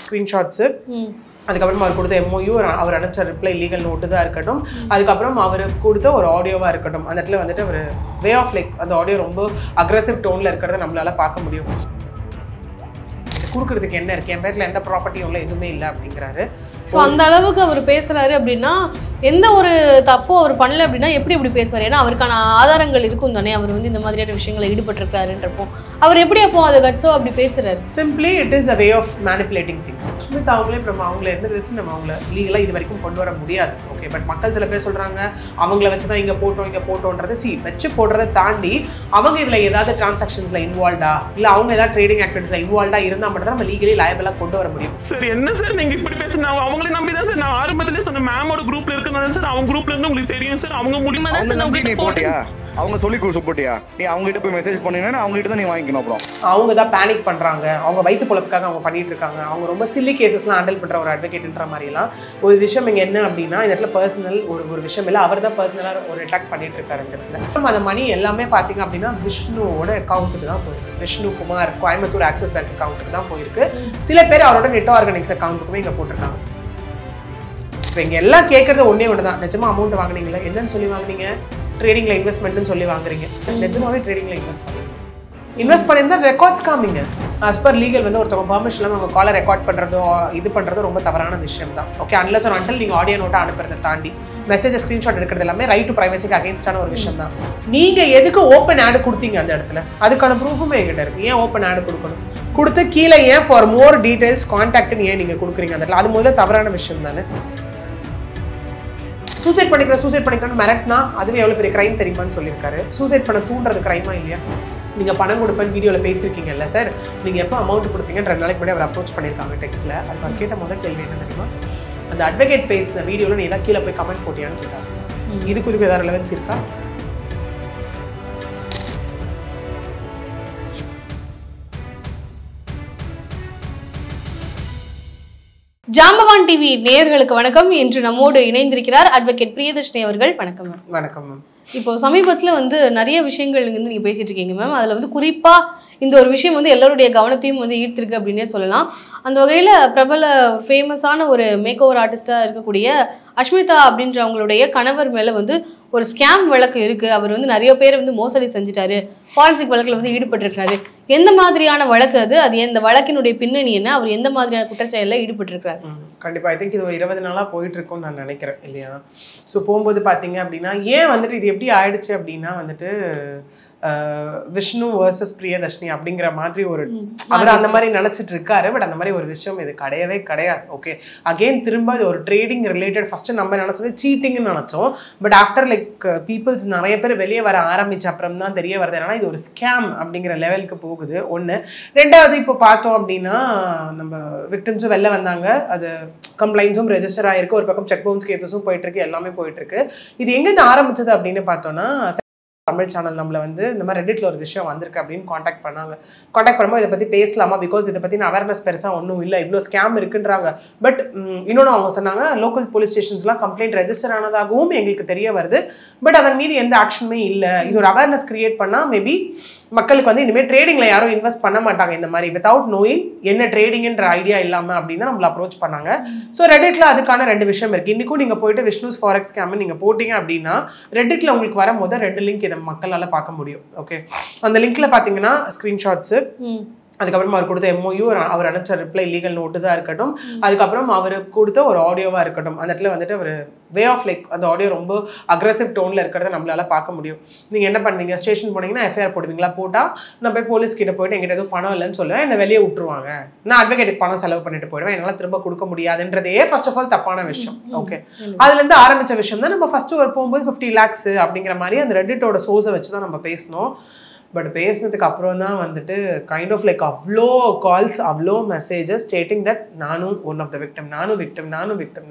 Screenshots, அதுக்கப்புறம் அவர் கொடுத்த MOU, அவர் அனுப்பிச்ச ரிப்ளை லீகல் நோட்டீஸாக இருக்கட்டும், அதுக்கப்புறம் அவர் கொடுத்த ஒரு ஆடியோவாக இருக்கட்டும், அந்த இடத்துல வந்துட்டு அவர் வே ஆஃப் லைக் அந்த ஆடியோ ரொம்ப அக்ரெசிவ் டோனில் இருக்கிறத நம்மளால பார்க்க முடியும். கொடுக்கறதுக்கு என்ன இருக்கு, என் பேரில் எந்த ப்ராப்பர்ட்டியும் இல்லை, எதுவுமே இல்லை அப்படிங்கிறாரு. ஸோ அந்த அளவுக்கு அவர் பேசுறாரு அப்படின்னா எந்த ஒரு தப்போ அவர் பண்ணல அப்படின்னா எப்படி இப்படி பேசுவார்? ஏன்னா அவருக்கான ஆதாரங்கள் இருக்கும் தானே, அவர் வந்து இந்த மாதிரியான விஷயங்களை ஈடுபட்டிருக்காருன்றப்போ அவர் எப்படி அப்போ அதை கட்ஸோ அப்படி பேசுறாரு? Simply it is a way of manipulating things. Smith அவங்களே நம்ம அவங்கள எந்த விதத்தில் நம்ம அவங்கள லீகலாக இது வரைக்கும் கொண்டு வர முடியாது. ஓகே, பட் மக்கள் சில பேர் சொல்கிறாங்க அவங்கள வச்சு தான் இங்கே போட்டோன்றது வச்சு போடுறதை தாண்டி அவங்க இதில் ஏதாவது டிரான்சாக்ஷன்ஸில் இன்வால்வ்டா இல்லை அவங்க ஏதாவது ட்ரேடிங் ஆக்டிவிட்டிஸில் இன்வால்வ்டாக இருந்தால் மட்டும் தான் நம்ம லீகலி லயபிளாக கொண்டு வர முடியும். சார் என்ன சார் நீங்கள் இப்படி பேசுனா அவங்களே நம்பி தான் சார் நான் ஆரம்பத்திலே சொன்ன மேமோட குரூப்ல இருக்கனால சார் அவங்க குரூப்ல இருந்து உங்களுக்கு தெரியும் சார் அவங்க முடியுமா நீ போட்டியா அவங்க சொல்லி போட்டியா நீ அவங்க கிட்ட போய் மெசேஜ் பண்ணீங்கன்னா அவங்க கிட்ட தான் நீ வாங்கிக்கணும். அப்புறம் அவங்க தான் பேனிக் பண்றாங்க, அவங்க வயிற்று பொழப்புக்காக அவங்க பண்ணிட்டு இருக்காங்க, அவங்க ரொம்ப சில்லி கேசஸ்லாம் ஹேண்டில் பண்ற ஒரு அட்வொகேட்ன்ற மாதிரிலாம் ஒரு விஷயம் இங்கே என்ன அப்படின்னா இந்த இடத்துல பர்சனல் ஒரு விஷயம் இல்லை, அவர் தான் பர்சனலாக ஒரு அட்டாக் பண்ணிட்டு இருக்காரு இந்த இடத்துல. அந்த மணி எல்லாமே பார்த்தீங்க அப்படின்னா விஷ்ணுவோட அக்கௌண்ட்டுக்கு தான் போயிருக்கு, விஷ்ணு குமார் கோயம்புத்தூர் ஆக்சிஸ் பேங்க் அக்கௌண்ட்டுக்கு தான் போயிருக்கு. சில பேர் அவரோட நெட் ஆர்கானிக்ஸ் அக்கௌண்ட்டுக்குமே இங்கே போட்டிருக்காங்க. இப்போ இங்கே எல்லாம் கேட்கறது ஒன்றே ஒன்று தான், நிஜமா அமௌண்ட் வாங்கினீங்களா, என்னன்னு சொல்லி வாங்கினீங்க, ட்ரேடிங்ல இன்வெஸ்ட்மெண்ட்னு சொல்லி வாங்குறீங்க, நிஜமாவே ட்ரேடிங்ல இன்வெஸ்ட் பண்ணியிருந்தா ரெக்கார்ட்ஸ் காமிங்க. ஆஸ் பர் லீகல் வந்து ஒருத்தவங்க பெர்மிஷன் இல்லாமல் அவங்க காலை ரெக்கார்ட் பண்ணுறதோ இது பண்ணுறதோ ரொம்ப தவறான விஷயம் தான். ஓகே, அன்லஸ் ஒரு அண்டல் நீங்கள் ஆடியோ நோட்டை அனுப்புறதை தாண்டி மெசேஜ் ஸ்க்ரீன்ஷாட் எடுக்கிறது எல்லாமே ரைட் டு பிரைவசிக்கு அகேன்ஸ்டான ஒரு விஷயம் தான். நீங்கள் எதுக்கு ஓப்பன் ஆடு கொடுத்தீங்க அந்த இடத்துல, அதுக்கான ப்ரூஃபுமே என்கிட்ட இருக்குது. ஏன் ஓப்பன் ஆடு கொடுக்கணும், கொடுத்து கீழே ஏன் ஃபார் மோர் டீடைல்ஸ் கான்டாக்ட்னு ஏன் நீங்கள் கொடுக்குறீங்க அந்த இடத்துல, அது முதல்ல தவறான விஷயம் தானே. சூசைட் பண்ணிக்கிறேன்னு மிரட்டினா அதுவே எவ்வளோ பெரிய கிரைம் தெரியுமான்னு சொல்லியிருக்காரு. சூசைட் பண்ண தூண்டுறது கிரைமா இல்லையா? நீங்கள் பணம் கொடுப்பேன்னு வீடியோவில் பேசியிருக்கீங்கல்ல சார், நீங்கள் எப்போ அமௌண்ட் கொடுப்பீங்கன்னு 2 நாளைக்கு முன்னாடி அவர் அப்ரோச் பண்ணியிருக்காங்க டெக்ஸ்ட்டில். அது அவர் கேட்ட முதல் கேள்வி என்ன தெரியுமா, அந்த அட்வொகேட் பேசின வீடியோவில் நீ ஏதாவது கீழே போய் கமெண்ட் போட்டியான்னு கேட்டார். இதுக்கு ஏதாவது ரெலவன்ஸ் இருக்கா? ஜாம்பவான் டிவி நேயர்களுக்கு வணக்கம். இன்று நம்மோடு இணைந்திருக்கிறார் அட்வொகேட் பிரியதர்ஷினி அவர்கள். வணக்கம் மேம். வணக்கம் மேம். இப்போ சமீபத்தில் வந்து நிறைய விஷயங்கள் வந்து நீங்கள் பேசிட்டு இருக்கீங்க மேம். அதில் வந்து குறிப்பாக இந்த ஒரு விஷயம் வந்து எல்லாருடைய கவனத்தையும் வந்து ஈர்த்திருக்கு அப்படின்னே சொல்லலாம். அந்த வகையில் பிரபல ஃபேமஸான ஒரு மேக் ஓவர் ஆர்டிஸ்டாக இருக்கக்கூடிய அஷ்மிதா அப்படின்றவங்களுடைய கணவர் மேலே வந்து ஒரு ஸ்கேம் வழக்கு இருக்குது. அவர் வந்து நிறைய பேர் வந்து மோசடி செஞ்சுட்டாரு, ஃபாரன்சிக் வழக்கில் வந்து ஈடுபட்டிருக்கிறாரு. எந்த மாதிரியான வழக்கு அது, இந்த வழக்கினுடைய பின்னணி என்ன, அவர் எந்த மாதிரியான குற்றச்செயலில் ஈடுபட்டிருக்கிறாரு? கண்டிப்பாக ஐ திங்க் இது ஒரு 20 நாளாக போயிட்டு இருக்கும்னு நான் நினைக்கிறேன் இல்லையா. ஸோ போகும்போது பார்த்தீங்க அப்படின்னா ஏன் வந்துட்டு இது எப்படி ஆயிடுச்சு அப்படின்னா வந்துட்டு விஷ்ணு வர்சஸ் பிரியதர்ஷினி அப்படிங்கிற மாதிரி ஒரு அவர் அந்த மாதிரி நினைச்சிட்டு இருக்காரு. பட் அந்த மாதிரி ஒரு விஷயம் இது கிடையவே கிடையாது. ஓகே, அகெயின் திரும்ப இது ஒரு ட்ரேடிங் ரிலேட்டட். ஃபர்ஸ்ட் நம்ம நினைச்சது சீட்டிங்னு நினைச்சோம். பட் ஆஃப்டர் லைக் பீப்புள்ஸ் நிறைய பேர் வெளியே வர ஆரம்பிச்ச அப்புறம் தான் தெரிய வருது என்னன்னா இது ஒரு ஸ்கேம் அப்படிங்கிற லெவலுக்கு போகுது. ஒன்று. ரெண்டாவது, இப்போ பார்த்தோம் அப்படின்னா நம்ம விக்டிம்ஸும் வெளில வந்தாங்க, அது கம்ப்ளைண்ட்ஸும் ரெஜிஸ்டர் ஆயிருக்கு, ஒரு பக்கம் செக் பவுன்ஸ் கேசஸும் போயிட்டு இருக்கு, எல்லாமே போயிட்டு இருக்கு. இது எங்கேருந்து ஆரம்பிச்சது அப்படின்னு பார்த்தோம்னா தமிழ் சேனல் நம்மளை வந்து இந்த மாதிரி ரெடிட்ல ஒரு விஷயம் வந்திருக்கு அப்படின்னு காண்டாக்ட் பண்ணும்போது இதை பற்றி பேசலாமா, பிகாஸ் இதை பற்றி அவேர்னஸ் பெருசாக ஒன்றும் இல்லை, இவ்வளோ ஸ்கேம் இருக்குன்றாங்க. பட் இன்னொன்று அவங்க சொன்னாங்க லோக்கல் போலீஸ் ஸ்டேஷன்ஸ்லாம் கம்ப்ளைண்ட் ரெஜிஸ்டர் ஆனதாகவும் எங்களுக்கு தெரிய வருது. பட் அதன் மீது எந்த ஆக்ஷனுமே இல்லை. இது ஒரு அவேர்னஸ் கிரியேட் பண்ணால் மேபி மக்களுக்கு வந்து இனிமேல் ட்ரேடிங்ல யாரும் இன்வெஸ்ட் பண்ண மாட்டாங்க இந்த மாதிரி வித்தவுட் நோயிங் என்ன ட்ரேடிங்ன்ற ஐடியா இல்லாம அப்படின்னு தான் நம்மள அப்ரோச் பண்ணாங்க. ஸோ ரெடிட்ல அதுக்கான 2 விஷயம் இருக்கு. இன்னைக்கும் நீங்க போயிட்டு விஷ்ணுஸ் ஃபாரெக்ஸ் ஸ்கேம் நீங்க போட்டீங்க அப்படின்னா ரெடிட்ல உங்களுக்கு வர முதல் 2 லிங்க் இதை மக்களால பார்க்க முடியும். ஓகே, அந்த லிங்க்ல பாத்தீங்கன்னா ஸ்கிரீன்ஷாட்ஸ், அதுக்கப்புறம் அவர் கொடுத்த MOU, அவர் அனுப்பிச்ச ரிப்ளை லீகல் நோட்டீஸாக இருக்கட்டும், அதுக்கப்புறம் அவர் கொடுத்த ஒரு ஆடியோவாக இருக்கட்டும், அந்த இடத்துல வந்துட்டு அவர் வே ஆஃப் லைக் அந்த ஆடியோ ரொம்ப அக்ரெசிவ் டோனில் இருக்கிறத நம்மளால பார்க்க முடியும். நீங்கள் என்ன பண்ணுவீங்க, ஸ்டேஷன் போனீங்கன்னா FIR போடுவீங்களா, போட்டால் நான் போய் போலீஸ் கிட்ட போயிட்டு எங்கிட்ட எதுவும் பணம் இல்லைன்னு சொல்லுவேன், என்னை வெளியே விட்டுருவாங்க, நான் அட்வொகேட்டுக்கு பணம் செலவு பண்ணிட்டு போயிடுவேன், என்னால் திரும்ப கொடுக்க முடியாதுன்றதே ஃபர்ஸ்ட் ஆஃப் ஆல் தப்பான விஷயம். ஓகே, அதுலேருந்து ஆரம்பித்த விஷயம் தான் நம்ம ஃபர்ஸ்ட் ஒரு போகும்போது 50 lakhs அப்படிங்கிற மாதிரி அந்த ரெடிட்டோட சோர்ஸை வச்சு தான் நம்ம பேசணும். பட் பேசினதுக்கு அப்புறம் தான் வந்துட்டு கைண்ட் ஆஃப் லைக் அவ்வளோ கால்ஸ், அவ்வளோ மெசேஜஸ் ஸ்டேட்டிங் தட் நானும் ஒன் ஆஃப் த விக்டம், நானும் விக்டம்.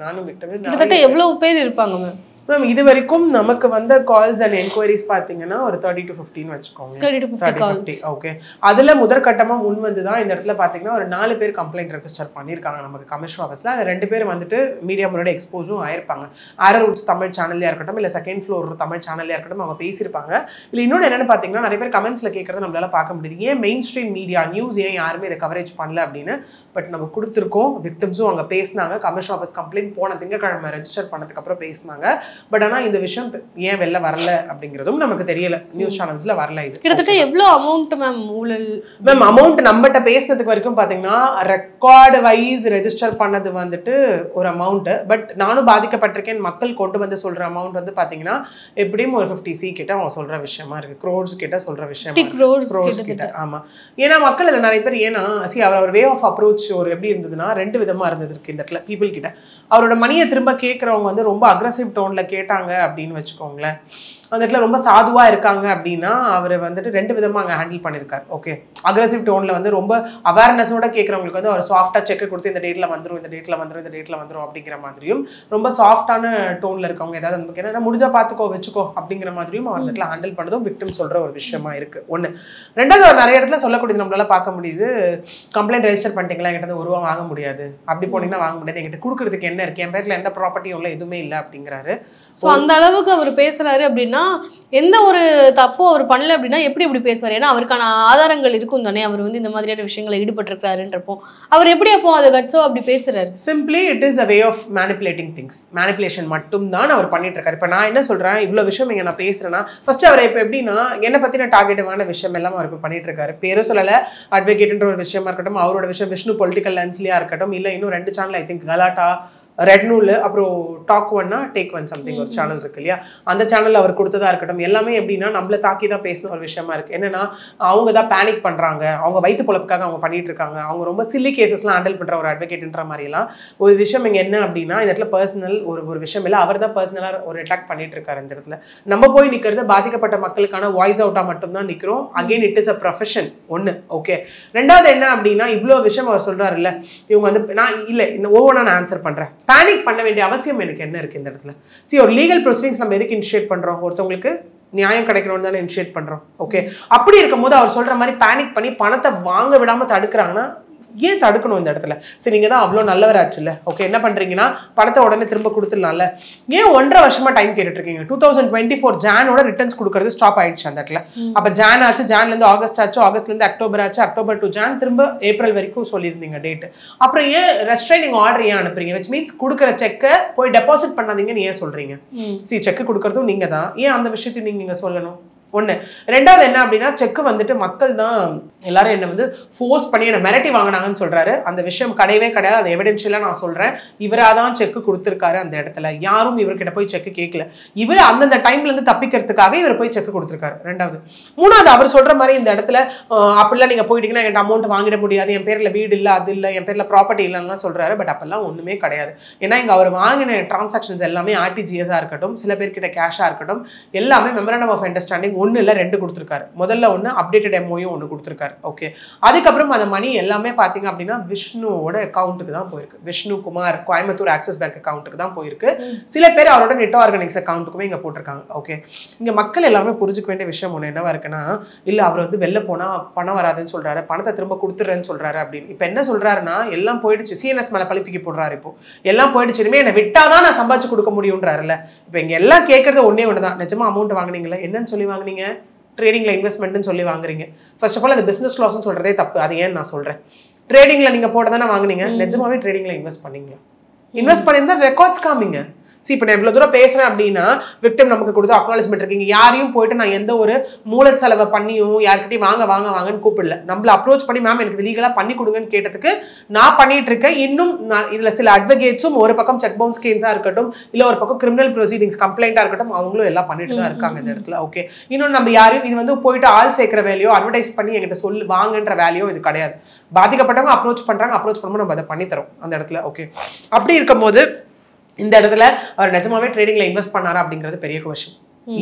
கிட்டத்தட்ட எவ்வளவு பேர் இருப்பாங்க மேம்? மேம் இது வரைக்கும் நமக்கு வந்த கால்ஸ் அண்ட் என்கொயரிஸ் பார்த்தீங்கன்னா ஒரு 30 to 15 வச்சுக்கோங்க. 30 to 50 calls. ஓகே. அதுல முதற்கட்டமாக முன் வந்து தான் இந்த இடத்துல பார்த்தீங்கன்னா ஒரு 4 பேர் கம்ப்ளைண்ட் ரெஜிஸ்டர் பண்ணியிருக்காங்க நமக்கு கமிஷன் ஆஃபீஸில். அது 2 பேர் வந்துட்டு மீடியா முன்னாடி எக்ஸ்போஸும் ஆயிருப்பாங்க. ஆரூட்ஸ் தமிழ் சேனல்லையாக இருக்கட்டும் இல்லை செகண்ட் ஃப்ளோர் தமிழ் சேனல்லையாக இருக்கட்டும் அவங்க பேசியிருப்பாங்க. இல்லை இன்னொன்று என்னென்னு பார்த்தீங்கன்னா நிறைய பேர் கமெண்ட்ஸில் கேட்குறத நம்மளால பார்க்க முடியுது. ஏன் மெயின் ஸ்ட்ரீம் மீடியா நியூஸ் ஏன் யாருமே இதை கவரேஜ் பண்ணல அப்படின்னு. பட் நம்ம கொடுத்துருக்கோம், விக்டிம்ஸும் அங்கே பேசினாங்க. கமிஷன் ஆஃபீஸ் கம்ப்ளைண்ட் போன திங்கக்கிழமை ரெஜிஸ்டர் பண்ணதுக்கப்புறம் பேசினாங்க. பட் ஆனால் இந்த விஷயம் ஏன் வெளில வரல அப்படிங்கிறதும் நமக்கு தெரியல. நியூஸ் சேனல்ஸ்ல வரல. இது கிட்டத்தட்ட எவ்வளவு அமௌண்ட் மேம் ஊழல்? மேம் அமௌண்ட் நம்மகிட்ட பேசுனதுக்கு வரைக்கும் பார்த்தீங்கன்னா ரெக்கார்டு வைஸ் ரெஜிஸ்டர் பண்ணது வந்துட்டு ஒரு அமௌண்ட். பட் நானும் பாதிக்கப்பட்டிருக்கேன். மக்கள் கொண்டு வந்து சொல்ற அமௌண்ட் வந்து பார்த்தீங்கன்னா எப்படியும் ஒரு 50 C கிட்ட அவங்க சொல்ற விஷயமா இருக்கு. crores கிட்ட சொல்ற விஷயமா crores கிட்ட. ஆமா, ஏன்னா மக்கள் இதில் நிறைய பேர் ஏன்னா அவர் வே ஆஃப் அப்ரோச் ஒரு எப்படி இருந்ததுன்னா 2 விதமா இருந்தது இருக்கு இந்த இடத்துல பீப்புள் கிட்ட. அவரோட மணியை திரும்ப கேட்கறவங்க வந்து ரொம்ப அக்ரெசிவ் டோன்ல கேட்டாங்க அப்படின்னு வச்சுக்கோங்களேன். அந்த இடத்துல ரொம்ப சாதுவா இருக்காங்க அப்படின்னா அவர் வந்துட்டு 2 விதமா அங்கே ஹேண்டில் பண்ணியிருக்காரு. ஓகே, அக்ரெசிவ் டோன்ல வந்து ரொம்ப அவேர்னஸோட கேட்கறவங்களுக்கு வந்து அவர் சாஃப்டா செக் கொடுத்து இந்த டேட்ல வந்துடும், இந்த டேட்ல வந்துடும், இந்த டேட்ல வந்துடும் அப்படிங்கிற மாதிரியும், ரொம்ப சாஃப்டான டோன்ல இருக்கவங்க ஏதாவது நமக்கு என்ன முடிஞ்சா பார்த்துக்கோ வச்சுக்கோ அப்படிங்கிற மாதிரியும் அவர் இடத்துல ஹேண்டில் பண்ணதும் விக்டிம் சொல்ற ஒரு விஷயமா இருக்கு. ஒன்று. ரெண்டாவது அவர் நிறைய இடத்துல சொல்லக்கூடியது நம்மளால பார்க்க முடியுது. கம்ப்ளைண்ட் ரெஜிஸ்டர் பண்ணிட்டீங்களா, என்கிட்ட 1 ரூபா வாங்க முடியாது, அப்படி போனீங்கன்னா வாங்க முடியாது, என்கிட்ட கொடுக்கறதுக்கு என்ன இருக்கு, என் பேர்ல எந்த ப்ராப்பர்ட்டியும் இல்லை, எதுவுமே இல்லை அப்படிங்கிறாரு. ஸோ அந்த அளவுக்கு அவர் பேசுறாரு அப்படின்னா எந்த ஒரு தப்பும் அவர் பண்ணல அப்படின்னா எப்படி இப்படி பேசுவார்? ஏன்னா அவருக்கான ஆதாரங்கள் இருக்கும் தானே. அவர் வந்து இந்த மாதிரியான விஷயங்களை ஈடுபட்டிருக்காருன்றப்போ அவர் எப்படி அப்போ அது கட்ஸோ அப்படி பேசுறாரு? Simply it is a way of manipulating things. Manipulation மட்டும் தான் அவர் பண்ணிட்டு இருக்காரு. இப்போ நான் என்ன சொல்றேன், இவ்வளோ விஷயம் இங்கே நான் பேசுறேன்னா ஃபர்ஸ்ட் அவர் இப்போ எப்படின்னா என்னை பத்தின டார்கெட்டிவான விஷயம் எல்லாம் அவர் இப்போ பண்ணிட்டு இருக்காரு. பேரும் சொல்லலை, அட்வொகேட்ன்ற ஒரு விஷயமா இருக்கட்டும், அவரோட விஷயம் விஷ்ணு பொலிட்டிக்கல் லென்ஸ்லயா இருக்கட்டும், இல்லை இன்னும் 2 சேனல் ஐ திங்க் கலாட்டா, ரெட் நூல், அப்புறம் டாக் 1 டேக் 1 சம்திங் ஒரு சேனல் இருக்கு இல்லையா, அந்த சேனல்ல அவர் கொடுத்ததா இருக்கட்டும், எல்லாமே எப்படின்னா நம்மள தாக்கி தான் பேசின ஒரு விஷயமா இருக்கு. என்னன்னா அவங்க தான் பேனிக் பண்றாங்க, அவங்க வயிற்று பொழப்புக்காக அவங்க பண்ணிட்டு இருக்காங்க, அவங்க ரொம்ப சில்லி கேசஸ்லாம் ஹேண்டில் பண்ற ஒரு அட்வொகேட்ன்ற மாதிரி எல்லாம் ஒரு விஷயம் இங்க என்ன அப்படின்னா இந்த இடத்துல பர்சனல் ஒரு விஷயம் இல்லை, அவர் தான் பர்சனலா ஒரு அட்டாக் பண்ணிட்டு இருக்காரு. இந்த இடத்துல நம்ம போய் நிக்கிறது பாதிக்கப்பட்ட மக்களுக்கான வாய்ஸ் அவுட்டா மட்டும் தான் நிக்கிறோம். Again it is a profession. ஒன்று. ஓகே. ரெண்டாவது என்ன அப்படின்னா இவ்வளோ விஷயம் அவர் சொல்றாரு இல்ல, இவங்க வந்து நான் இல்லை இந்த ஒவ்வொன்றா நான் ஆன்சர் பண்றேன். பேனிக் பண்ண வேண்டிய அவசியம் எனக்கு என்ன இருக்கு இந்த இடத்துல? ஒரு லீகல் ப்ரொசீடிங்ஸ் நம்ம எதுக்கு இனிஷியேட் பண்றோம்? ஒருத்தவங்களுக்கு நியாயம் கிடைக்கணும்னு தானே இனிஷியேட் பண்றோம். ஓகே, அப்படி இருக்கும் போது அவர் சொல்ற மாதிரி பேனிக் பண்ணி பணத்தை வாங்க விடாம தடுக்கிறாங்கன்னா ஏன் தடுக்கணும் இந்த இடத்துல? சரி, நீங்க தான் அவ்வளோ நல்லவராச்சு இல்லை, ஓகே, என்ன பண்றீங்கன்னா பணத்தை உடனே திரும்ப கொடுத்துடலாம்ல. ஏன் 1.5 வருஷமா டைம் கேட்டுட்டு இருக்கீங்க? 2024 ஜானோட ரிட்டர்ன்ஸ் கொடுக்கறது ஸ்டாப் ஆயிடுச்சு அந்த இடத்துல. அப்ப ஜான் ஆச்சு, ஜான்ல இருந்து ஆகஸ்ட் ஆச்சு, ஆகஸ்ட்ல இருந்து அக்டோபர் ஆச்சு, அக்டோபர் டு ஜான், திரும்ப ஏப்ரல் வரைக்கும் சொல்லியிருந்தீங்க டேட். அப்புறம் ஏன் ரெஸ்ட்ரைனிங் ஆர்டர் ஏன் அனுப்புறீங்க? விச் மீன்ஸ் கொடுக்குற செக்கை போய் டெபாசிட் பண்ணாதீங்கன்னு ஏன் சொல்றீங்க? செக் கொடுக்கறதும் நீங்க தான், ஏன் அந்த விஷயத்தையும் நீங்க சொல்லணும்? ஒன்று. ரெண்டாவது என்ன அப்படின்னா செக்கு வந்துட்டு மக்கள் தான் எல்லாரும் என்ன வந்து ஃபோர்ஸ் பண்ணி என்ன மிரட்டி வாங்கினாங்கன்னு சொல்றாரு. அந்த விஷயம் கிடையவே கிடையாது. அது எவிடென்ஷியலா நான் சொல்றேன். இவராக தான் செக்கு கொடுத்துருக்காரு. அந்த இடத்துல யாரும் இவர்கிட்ட போய் செக்கு கேட்கல. இவர் அந்தந்த டைம்ல இருந்து தப்பிக்கிறதுக்காக இவர் போய் செக்கு கொடுத்துருக்காரு. ரெண்டாவது. மூணாவது, அவர் சொல்ற மாதிரி இந்த இடத்துல அப்படிலாம் நீங்க போயிட்டீங்கன்னா என்கிட்ட அமௌண்ட் வாங்கிட முடியாது, என் பேர்ல வீடு இல்லை, அது இல்லை, என் பேர்ல ப்ராப்பர்ட்டி இல்லைன்னா சொல்றாரு. பட் அப்பெல்லாம் ஒண்ணுமே கிடையாது. ஏன்னா இங்க அவர் வாங்கின டிரான்சாக்ஷன்ஸ் எல்லாமே RTGS இருக்கட்டும், சில பேர்கிட்ட கேஷா இருக்கட்டும், எல்லாமே மெமரண்டம் ஆஃப் அண்டர்ஸ்டாண்டிங் 1 இல்லை 2 கொடுத்துருக்காரு. முதல்ல 1 அப்டேட்டட் MOU 1 கொடுத்துருக்காரு. ஓகே, அதுக்கப்புறம் அந்த மணி எல்லாமே பார்த்தீங்க அப்படின்னா விஷ்ணுவோட அக்கௌண்ட்டுக்கு தான் போயிருக்கு. விஷ்ணு குமார் கோயம்புத்தூர் ஆக்சிஸ் பேங்க் அக்கௌண்ட்டுக்கு தான் போயிருக்கு. சில பேர் அவரோட நெட் ஆர்கானிக்ஸ் அக்கௌண்ட்டுக்குமே இங்கே போட்டிருக்காங்க. ஓகே, இங்கே மக்கள் எல்லாமே புரிஞ்சுக்க வேண்டிய விஷயம் ஒன்று என்னவா இருக்குன்னா, இல்லை அவர் வந்து வெளில போனால் பணம் வராதுன்னு சொல்றாரு, பணத்தை திரும்ப கொடுத்துட்றேன்னு சொல்றாரு அப்படின்னு. இப்போ என்ன சொல்றாருன்னா எல்லாம் போயிடுச்சு, CNS மேலே பழி தூக்கி போடுறாரு. இப்போ எல்லாம் போயிடுச்சு, இனிமே என்னை விட்டாதான் நான் சம்பாதிச்சு கொடுக்க முடியும்ன்றாருல்ல. இப்போ இங்கே எல்லாம் கேட்கறது ஒன்னே ஒன்று தான், நிஜமா அமௌண்ட் வாங்கினீங்களா, என்னன்னு சொல்லி வாங்கினீங்க? ட்ரேடிங்ல இன்வெஸ்ட்மெண்ட்னு சொல்லி வாங்குறீங்க. ஃபர்ஸ்ட் ஆஃப் ஆல் அது பிசினஸ் லாஸ்ன்னு சொல்றதே தப்பு. அது ஏன்னு நான் சொல்றேன். ட்ரேடிங்ல நீங்க போட தானே வாங்குனீங்க, நிஜமாவே ட்ரேடிங்ல இன்வெஸ்ட் பண்ணீங்களா? இன்வெஸ்ட் பண்ணியிருந்தா ரெக்கார்ட்ஸ் காமிங்க. இப்போ நான் இவ்வளோ தூரம் பேசுறேன் அப்படின்னா விக்டிம் நமக்கு கொடுத்து அக்னாலஜ்மெண்ட் இருக்கீங்க. யாரையும் போயிட்டு நான் எந்த ஒரு மூல செலவை பண்ணியும் யார்கிட்டையும் வாங்கன்னு கூப்பிடல. நம்மள அப்ரோச் பண்ணி மேம் எனக்கு லீகலாக பண்ணி கொடுங்கன்னு கேட்டதுக்கு நான் பண்ணிட்டு இருக்கேன். இன்னும் இதுல சில அட்வொகேட்ஸும் ஒரு பக்கம் செக் பவுன்ஸ் கேஸா இருக்கட்டும், இல்லை ஒரு பக்கம் கிரிமினல் ப்ரொசீடிங்ஸ் கம்ப்ளைண்டா இருக்கட்டும், அவங்களும் எல்லாம் பண்ணிட்டு தான் இருக்காங்க இந்த இடத்துல. ஓகே, இன்னும் நம்ம யாரையும் இது வந்து போயிட்டு ஆள் சேர்க்கிற வேலையோ அட்வர்டைஸ் பண்ணி என்கிட்ட சொல்லி வாங்கன்ற வேலையோ இது கிடையாது. பாதிக்கப்பட்டவங்க அப்ரோச் பண்றாங்க, அப்ரோச் பண்ணும்போது நம்ம அதை பண்ணித்தரோம் அந்த இடத்துல. ஓகே, அப்படி இருக்கும்போது இந்த இடத்துல அவர் நிஜமாவே ட்ரேடிங்ல இன்வெஸ்ட் பண்ணாரா அப்படிங்கிறது பெரிய கொஸ்டின்.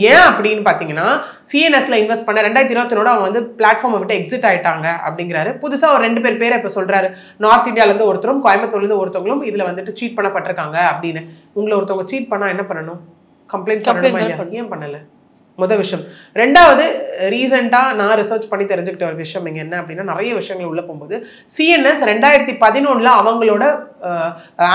ஏன் அப்படின்னு பாத்தீங்கன்னா CNSல இன்வெஸ்ட் பண்ண 2021 அவங்க வந்து பிளாட்ஃபார்மை விட்டு எக்ஸிட் ஆயிட்டாங்க அப்படிங்கிறாரு. புதுசா ஒரு 2 பேரை இப்ப சொல்றாரு. நார்த் இந்தியால இருந்து ஒருத்தரும் கோயம்புத்தூர்ல இருந்து ஒருத்தவங்களும் இதுல வந்துட்டு சீட் பண்ணப்பட்டிருக்காங்க அப்படின்னு. உங்களை ஒருத்தவங்க சீட் பண்ணா என்ன பண்ணணும்? கம்ப்ளைண்ட் பண்ணணுமா இல்லையா? ஏன் பண்ணல? முதல் விஷயம். ரெண்டாவது, ரீசெண்டா நான் ரிசர்ச் பண்ணி தெரிஞ்சுக்கிட்ட ஒரு விஷயம் இங்க என்ன அப்படின்னா, நிறைய விஷயங்கள் உள்ள போகும்போது சிஎன்எஸ் 2011 அவங்களோட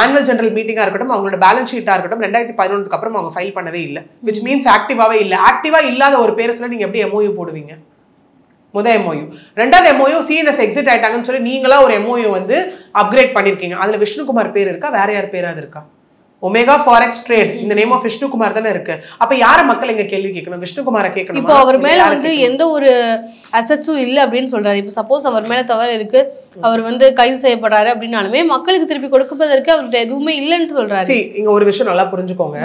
ஆனுவல் ஜெனரல் மீட்டிங்கா இருக்கட்டும், அவங்களோட பேலன்ஸ் ஷீட்டா இருக்கட்டும் 2011 அப்புறம் அவங்க ஃபைல் பண்ணவே இல்லை. விச் மீன்ஸ் ஆக்டிவாவே இல்லை. ஆக்டிவா இல்லாத ஒரு பேர்ஸ்ல நீங்க எப்படி எம்ஓயு போடுவீங்க? முதல் எம்ஓயு. ரெண்டாவது எம்ஓயு சிஎன்எஸ் எக்ஸிட் ஆயிட்டாங்கன்னு சொல்லி நீங்களா ஒரு எம்ஓயு வந்து அப்கிரேட் பண்ணிருக்கீங்க. அதுல விஷ்ணுகுமார் பேர் இருக்கா, வேற யார் பேராது இருக்கா? ஒமேகா ஃபாரெக்ஸ் ட்ரேட் இந்த நேம் ஆஃப் விஷ்ணுகுமார் தானே இருக்கு. அப்ப யார மக்கள் எங்க கேள்வி கேட்கணும்? விஷ்ணுகுமாரை கேட்கணும். இப்போ அவர் மேல வந்து எந்த ஒரு அசெட்ஸும் இல்ல அப்படின்னு சொல்றாரு. இப்போ சப்போஸ் அவர் மேல தவறு இருக்கு, அவர் வந்து கைது செய்யப்படுறாரு அப்படின்னாலுமே மக்களுக்கு திருப்பி கொடுப்பதற்கு அவர்கிட்ட எதுவுமே இல்லைன்னு சொல்றாரு. இங்க ஒரு விஷயம் நல்லா புரிஞ்சுக்கோங்க.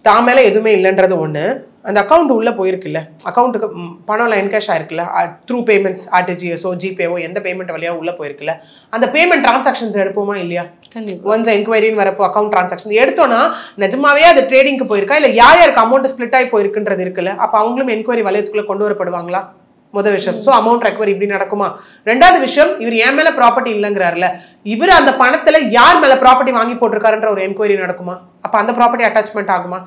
தான் மேல எதுவுமே இல்லைன்றது ஒண்ணு. அந்த அக்கௌண்ட் உள்ள போயிருக்குல்ல, அக்கௌண்ட்டுக்கு பணம்லாம் என்கேஷ் ஆயிருக்குல்ல, த்ரூ பேமெண்ட்ஸ், ஆர்டிஜிஎஸோ ஜிபேவோ எந்த பேமெண்ட் வழியா உள்ள போயிருக்குல்ல, அந்த பேமெண்ட் டிரான்சாக்ஷன்ஸ் எடுப்போமா இல்லையா? ஒன்ஸ் என்கொயரின்னு வரப்போ அக்கௌண்ட் டிரான்சாக்ஷன் எடுத்தோம்னா நிஜமாவே அது ட்ரேடிங்க்கு போயிருக்கா, இல்ல யார் யாருக்கு அமௌண்ட் ஸ்பிளிட் ஆகி போயிருக்குன்றது இருக்குல்ல, அப்ப அவங்களும் என்கொயரி வலயத்துக்குள்ள கொண்டு வரப்படுவாங்களா? முதல் விஷயம். சோ அமௌண்ட் ரெக்கவரி இப்படி நடக்குமா? ரெண்டாவது விஷயம், இவர் என் மேல ப்ராப்பர்ட்டி இல்லைங்கிறாருல, இவர் அந்த பணத்துல யார் மேல ப்ராப்பர்ட்டி வாங்கி போட்டிருக்காருன்ற ஒரு என்கொயரி நடக்குமா? அப்ப அந்த ப்ராப்பர்ட்டி அட்டாச்மெண்ட் ஆகுமா?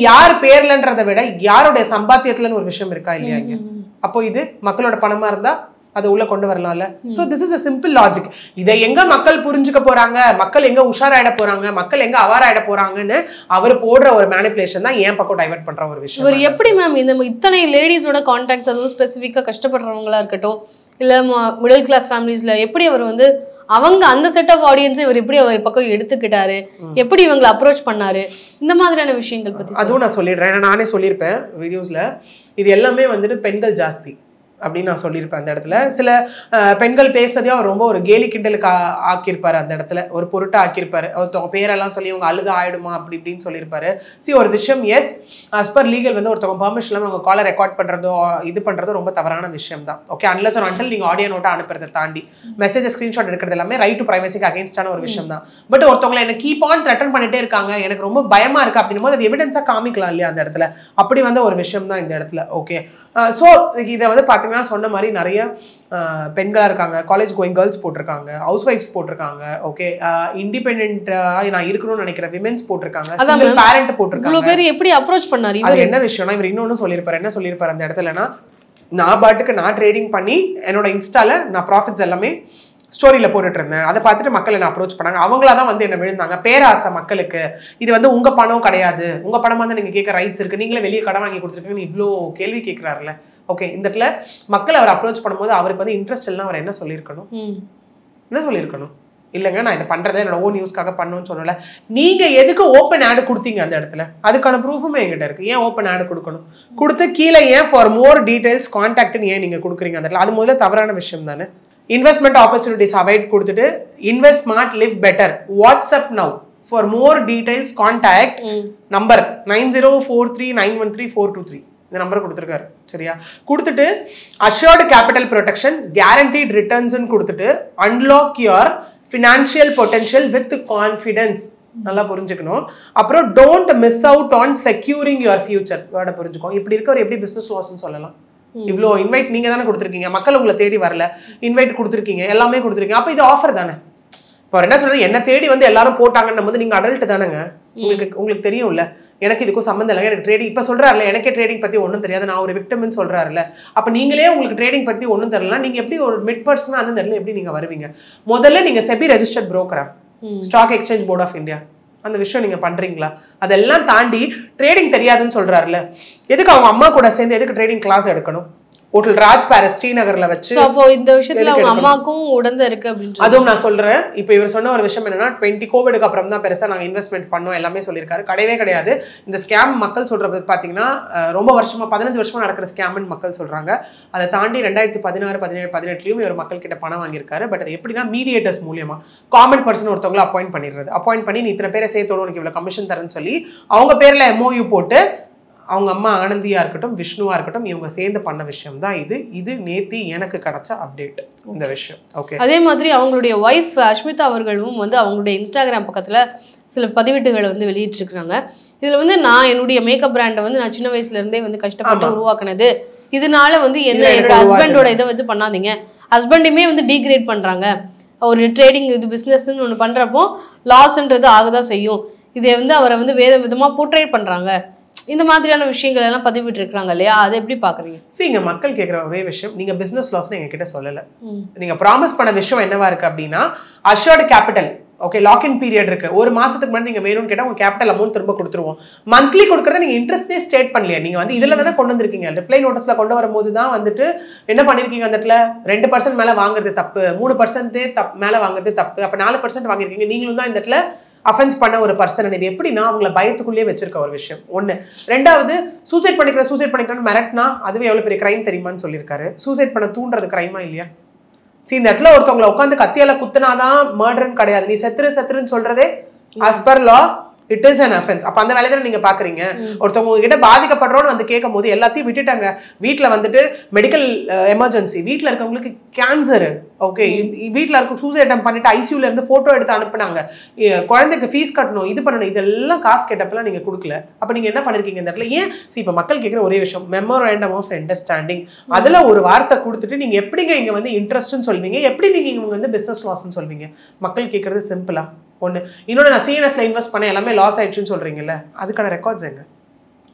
யார் பேர்லன்றதை விட யாருடைய சம்பாத்தியத்துலன்னு ஒரு விஷயம் இருக்கா இல்லையா இங்க? அப்போ இது மக்களோட பணமா இருந்தா அதை உள்ள கொண்டு வரலாம்ல. So this is a simple logic. இதை எங்க மக்கள் புரிஞ்சுக்க போறாங்க, மக்கள் எங்க உஷாராயிட போறாங்க, மக்கள் எங்க அவாராயிட போறாங்கன்னு அவர் போடுற ஒரு மேனிபுலேஷன் தான் ஏன் பக்கம் டைவர்ட் பண்ற ஒரு விஷயம். இவர் எப்படி மேம் இந்த இத்தனை லேடிஸோட கான்டாக்ட்ஸ், அதுவும் ஸ்பெசிஃபிக்கா கஷ்டப்படுறவங்களா இருக்கட்டும், இல்ல மிடில் கிளாஸ் ஃபேமிலிஸ்ல எப்படி அவர் வந்து அவங்க அந்த செட் ஆஃப் ஆடியன்ஸை இவர் எப்படி அவர் பக்கம் எடுத்துக்கிட்டாரு, எப்படி இவங்களை அப்ரோச் பண்ணாரு, இந்த மாதிரியான விஷயங்கள் பத்தி அதுவும் நான் சொல்லிடுறேன். நானே சொல்லியிருப்பேன் வீடியோஸ்ல, இது எல்லாமே வந்துட்டு பெண்கள் ஜாஸ்தி அப்படின்னு நான் சொல்லியிருப்பேன். அந்த இடத்துல சில பெண்கள் பேசுறதையும் அவர் ரொம்ப ஒரு கேலி கிண்டலுக்கு ஆக்கியிருப்பாரு. அந்த இடத்துல ஒரு பொருட்டா ஆக்கியிருப்பாரு. ஒருத்தவங்க பேரெல்லாம் சொல்லி அவங்க அழுது ஆயிடுமா அப்படி இப்படின்னு சொல்லியிருப்பாரு. ஒரு விஷயம், எஸ் அஸ் பர் லீகல் வந்து ஒருத்தவங்க பெர்மிஷன் இல்லாமல் அவங்க காலை ரெக்கார்ட் பண்றதோ இது பண்றதோ ரொம்ப தவறான விஷயம் தான். ஓகே, அன்லஸ் ஒரு அன்டில் நீங்க ஆடியோ நோட்டா அனுப்புறதை தாண்டி மெசேஜ் ஸ்கிரீன்ஷாட் எடுக்கிறது எல்லாமே ரைட் டு பிரைவசிக்கு அகேன்ஸ்டான ஒரு விஷயம் தான். பட் ஒருத்தவங்களை என்ன கீப் ஆன் த்ரெட்டன் பண்ணிட்டே இருக்காங்க, எனக்கு ரொம்ப பயமா இருக்கு அப்படின்னும் போது அது எவிடன்ஸா காமிக்கலாம் இல்லையா அந்த இடத்துல? அப்படி வந்த ஒரு விஷயம் தான் இந்த இடத்துல. ஓகே, ஸோ இதை வந்து பார்த்தீங்கன்னா சொன்ன மாதிரி நிறைய பெண்களாக இருக்காங்க, காலேஜ் கோயிங் கேர்ள்ஸ் போட்டிருக்காங்க, ஹவுஸ் ஒய்ஃப்ஸ் போட்டிருக்காங்க, ஓகே, இண்டிபெண்டன்ட்டாக நான் இருக்கணும்னு நினைக்கிற விமென்ஸ் போட்டிருக்காங்க, பேரண்ட் போட்டிருக்காங்க. எப்படி அப்ரோச் பண்ணாரு? அது என்ன விஷயம்னா, இவர் இன்னொன்னு சொல்லியிருப்பாரு. என்ன சொல்லியிருப்பாரு அந்த இடத்துலனா, நான் பாட்டுக்கு நான் ட்ரேடிங் பண்ணி என்னோட இன்ஸ்டால நான் ப்ராஃபிட்ஸ் எல்லாமே ஸ்டோரியில் போட்டுட்டு இருந்தேன். அதை பார்த்துட்டு மக்கள் என்ன அப்ரோச் பண்ணாங்க, அவங்களா தான் வந்து என்ன விழுந்தாங்க. பேராசை மக்களுக்கு, இது வந்து உங்க பணம் கிடையாது, உங்க பணமா தான் நீங்க கேட்க ரைட்ஸ் இருக்கு, நீங்களே வெளியே கடன் வாங்கி கொடுத்துருக்கீங்கன்னு இவ்வளோ கேள்வி கேட்கிறாருல. ஓகே, இந்த இடத்துல மக்கள் அவர் அப்ரோச் பண்ணும்போது அவருக்கு வந்து இன்ட்ரெஸ்ட் இல்லைன்னா அவர் என்ன சொல்லியிருக்கணும்? என்ன சொல்லியிருக்கணும்? இல்லைங்க நான் இதை பண்றதை என்னோட ஓன் நியூஸ்க்காக பண்ணணும்னு சொல்லல. நீங்க எதுக்கு ஓப்பன் ஆடு கொடுத்தீங்க அந்த இடத்துல? அதுக்கான ப்ரூஃபுமே எங்கிட்ட இருக்கு. ஏன் ஓப்பன் ஆடு கொடுக்கணும்? கொடுத்து கீழே ஏன் ஃபார் மோர் டீடைல்ஸ் கான்டாக்ட்னு ஏன் நீங்க கொடுக்குறீங்க அந்த இடத்துல? அது முதல்ல தவறான விஷயம் தானே. இன்வெஸ்ட்மெண்ட் ஆப்பர்ச்சுனிட்டிஸ் அவைட் கொடுத்துட்டு invest smart live better, WhatsApp now for more details contact number 9043913423 இந்த நம்பர் கொடுத்துருக்காரு. சரியா? கொடுத்துட்டு assured capital protection, guaranteed returns கொடுத்துட்டு unlock your financial potential with confidence. நல்லா புரிஞ்சுக்கணும். அப்புறம் don't miss out on securing your future. வேர்டை புரிஞ்சுக்கோ. இப்படி இருக்கவர் எப்படி பிசினஸ் லாஸ்ன்னு சொல்லலாம்? இவ்வளோ இன்வைட் நீங்க தானே கொடுத்துருக்கீங்க, மக்கள் உங்களை தேடி வரல, இன்வைட் கொடுத்துருக்கீங்க, எல்லாமே கொடுத்துருக்கீங்க. அப்ப இது ஆஃபர் தானே. இப்போ என்ன சொல்றது, என்ன தேடி வந்து எல்லாரும் போட்டாங்கன்னும் போது நீங்க அடல்ட் தானேங்க, உங்களுக்கு தெரியும்ல எனக்கு இதுக்கும் சம்மந்தம் இல்லைங்க, எனக்கு ட்ரேடிங் இப்போ சொல்றாருல எனக்கே ட்ரேடிங் பத்தி ஒன்றும் தெரியாது, நான் ஒரு விக்டம்னு சொல்றாருல. அப்ப நீங்களே உங்களுக்கு ட்ரேடிங் பத்தி ஒன்றும் தெரியல, நீங்க எப்படி ஒரு மிட் பர்சனா அந்த இடத்துல எப்படி நீங்க வருவீங்க? முதல்ல நீங்க செபி ரெஜிஸ்டர்ட் புரோக்கரா, stock exchange board of India, அந்த விஷயம் நீங்க பண்றீங்களா? அதெல்லாம் தாண்டி ட்ரேடிங் தெரியாதுன்னு சொல்றாருல, எதுக்கு அவங்க அம்மா கூட சேர்ந்து எதுக்கு ட்ரேடிங் கிளாஸ் எடுக்கணும்? ஹோட்டல் ராஜ் பாரிஸ் ஸ்ரீநகர்ல வச்சு. அப்போ இந்த விஷயத்துல அவங்க அம்மாக்கும் உடந்த இருக்கு அப்படின்னு அதுவும் நான் சொல்றேன். இப்போ இவர் சொன்ன ஒரு விஷயம் என்னன்னா, 20 கோவிடுக்கு அப்புறம் தான் பெருசா நாங்க இன்வெஸ்ட்மெண்ட் பண்ணோம் எல்லாமே சொல்லியிருக்காரு. கிடையவே கிடையாது. இந்த ஸ்கேம் மக்கள் சொல்றது பாத்தீங்கன்னா ரொம்ப வருஷமா 15 வருஷமா நடக்கிற ஸ்கேம்னு மக்கள் சொல்றாங்க. அதை தாண்டி 2016, 17, 18லயும் இவர் மக்கள் கிட்ட பணம் வாங்கியிருக்காரு. பட் அது எப்படின்னா மீடியேட்டர்ஸ் மூலியமா காமன் பர்சன் ஒருத்தவங்களை அப்பாயிண்ட் பண்ணிடுறது. அப்பாயிண்ட் பண்ணி நீ இத்தனை பேரை சேர்த்தோட உனக்கு இவ்வளவு கமிஷன் தரேன்னு சொல்லி அவங்க பேர்ல MOU போட்டு அவங்க அம்மா ஆனந்தியா இருக்கட்டும், விஷ்ணுவா இருக்கட்டும், இவங்க சேர்ந்து பண்ண விஷயம் தான் இது. இது நேத்தி எனக்கு கிடைச்ச அப்டேட் இந்த விஷயம். ஓகே, அதே மாதிரி அவங்களுடைய ஒய்ஃப் அஷ்மிதா அவர்களும் வந்து அவங்களுடைய இன்ஸ்டாகிராம் பக்கத்துல சில பதிவேட்டுகளை வந்து வெளியிட்டிருக்கிறாங்க. இதுல வந்து நான் என்னுடைய மேக்கப் பிராண்டை வந்து நான் சின்ன வயசுல இருந்தே வந்து கஷ்டப்பட்டு உருவாக்குனது, இதனால வந்து என்ன என்னோட ஹஸ்பண்டோட இதை வந்து பண்ணாதீங்க, ஹஸ்பண்டையுமே வந்து டீக்ரேட் பண்றாங்க, ஒரு ட்ரேடிங் இது பிஸ்னஸ்ன்னு ஒன்று பண்றப்போ லாஸ்ன்றது ஆகதான் செய்யும், இதை வந்து அவரை வந்து வேத விதமா போர்ட்ரேட் பண்றாங்க, இந்த மாதிரியான விஷயங்கள் எல்லாம் பதிவிட்டு இருக்காங்க இல்லையா, அதை எப்படி பாக்குறீங்க? இங்க மக்கள் கேட்குற ஒரே விஷயம், நீங்க பிசினஸ் லாஸ்னு எங்க கிட்ட சொல்லல. நீங்க ப்ராமிஸ் பண்ண விஷயம் என்னவா இருக்கு அப்படின்னா assured capital. Okay, login period இருக்கு. ஒரு மாசத்துக்கு முன்னாடி நீங்க வேணும்னு கேட்டா உங்க கேபிட்டல் அமௌண்ட் திரும்ப கொடுத்துருவோம். மந்த்லி கொடுக்கறத நீங்க இன்ட்ரெஸ்டே ஸ்டேட் பண்ணலையா? நீங்க வந்து இதுல தானே கொண்டு வந்திருக்கீங்க. ரிப்ளை நோட்டீஸ்ல கொண்டு வரும்போது தான் வந்துட்டு என்ன பண்ணிருக்கீங்க, அந்த இடத்துல 2% மேல வாங்குறது தப்பு, 3% மேல வாங்குறது தப்பு, அப்ப 4% வாங்கிருக்கீங்க. நீங்களும் தான் இந்த இடத்துல அஃபென்ஸ் பண்ண ஒரு பர்சன். இது எப்படின்னா அவங்களை பயத்துக்குள்ளேயே வச்சிருக்க ஒரு விஷயம் ஒண்ணு. ரெண்டாவது, சூசைட் பண்ணிக்கிறேன்னு மிரட்டினா அதுவே எவ்வளவு பெரிய கிரைம் தெரியுமான்னு சொல்லியிருக்காரு. சூசைட் பண்ண தூண்டுறது கிரைமா இல்லையா? இந்த இடத்துல ஒருத்தவங்களை உட்காந்து கத்தியால குத்துனாதான் மர்டர்ன்னு கிடையாது. நீ செத்துருன்னு சொல்றதே as per law it is an offense. அப்ப அந்த வேலையை நீங்க பாக்குறீங்க. ஒருத்தவங்க உங்ககிட்ட பாதிக்கப்படுறோம்னு வந்து கேட்கும் போது எல்லாத்தையும் விட்டுட்டாங்க. வீட்டுல வந்துட்டு மெடிக்கல் எமர்ஜென்சி, வீட்டுல இருக்கவங்களுக்கு கேன்சர், ஓகே, வீட்டுல இருக்க சூசைட் அட்டம் பண்ணிட்டு ஐசியூல இருந்து போட்டோ எடுத்து அனுப்புனாங்க, குழந்தைக்கு ஃபீஸ் கட்டணும், இது பண்ணணும், இதெல்லாம் காசு கேட்டப்பெல்லாம் நீங்க கொடுக்கல. அப்ப நீங்க என்ன பண்ணிருக்கீங்க இந்த இடத்துல? ஏன் இப்ப மக்கள் கேட்கிற ஒரே விஷயம், மெமோரண்டம் ஆஃப் அண்டர்ஸ்டாண்டிங், அதுல ஒரு வார்த்தை கொடுத்துட்டு நீங்க எப்படிங்க இங்க வந்து இன்ட்ரெஸ்ட்னு சொல்வீங்க, எப்படி நீங்க இவங்க வந்து பிசினஸ் லாஸ்ன்னு சொல்வீங்க? மக்கள் கேட்கறது சிம்பிளா ஒண்ணு. இன்னொன்று, நான் சிஎன்எஸ்ல இன்வெஸ்ட் பண்ண எல்லாமே லாஸ் ஆயிடுச்சுன்னு சொல்றீங்கல்ல, அதுக்கான ரெக்கார்ட்ஸ் எங்க?